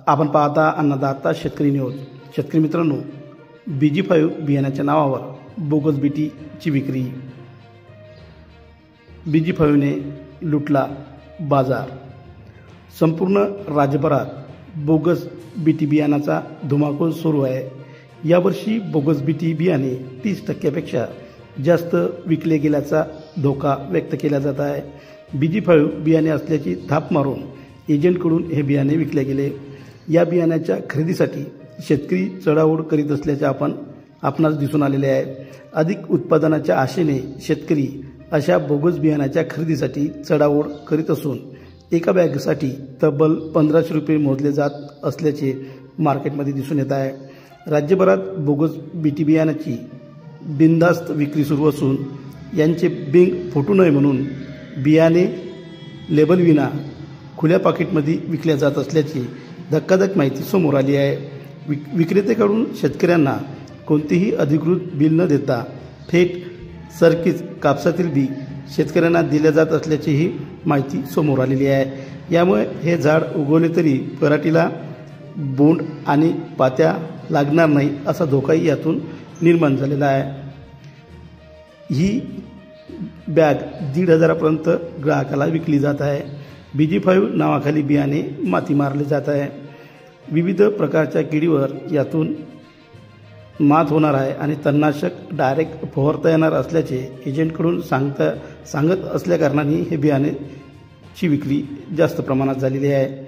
आपण पाहता अन्नदाता शेतकरी न्यूज। शेतकरी मित्रांनो, BG5 बियाण्याच्या नावावर बोगस बीटीची विक्री। BG5ने लुटला बाजार। संपूर्ण राज्यभरात बोगस बीटी बियाणाचा धुमाकूळ सुरू आहे। यावर्षी बोगस बीटी बियाणे 30% जास्त विकले गेल्याचा धोका व्यक्त केला जात आहे। BG5 बियाणे असल्याची थाप मारून एजंटकडून हे बियाणे विकले गेले। या बियाण्याच्या खरेदीसाठी शेतकरी चढाओढ करीत असल्याचे आपणास दिसून आलेले आहे। अधिक उत्पादनाच्या आशेने शेतकरी अशा बोगस बियाण्याच्या खरेदीसाठी चढाओढ करीत असून एका बॅगसाठी तब्बल 1500 रुपये मोजले जात असल्याचे मार्केटमध्ये दिसून येत आहे। राज्यभरात बोगस बीटी बियाण्याची बिनधास्त विक्री सुरू असून यांचे बिंग फुटू नये म्हणून बियाणे लेबल विना खुल्या पाकिटमध्ये विकल्या जात असल्याची धक्कादायक माहिती समोर आली आहे। विक्रेत्याकडून शेतकऱ्यांना कोणतेही अधिकृत बिल न देता थेट सरकीच कापसातील बी शेतकऱ्यांना दिल्या जात असल्याचीही माहिती समोर आलेली आहे। यामुळे हे झाड उगवले तरी पराठीला बोंड आणि पात्या लागणार नाही असा धोकाही यातून निर्माण झालेला आहे। ही बॅग 1,500 पर्यंत ग्राहकाला विकली जात आहे। BG5 नावाखाली बियाणे माती मारले जात आहे। विविध प्रकारच्या किडीवर यातून मात होणार आहे आणि तणनाशक डायरेक्ट फवारता येणार असल्याचे एजंटकडून सांगत असल्याकारणाने हे बियाणेची विक्री जास्त प्रमाणात झालेली आहे।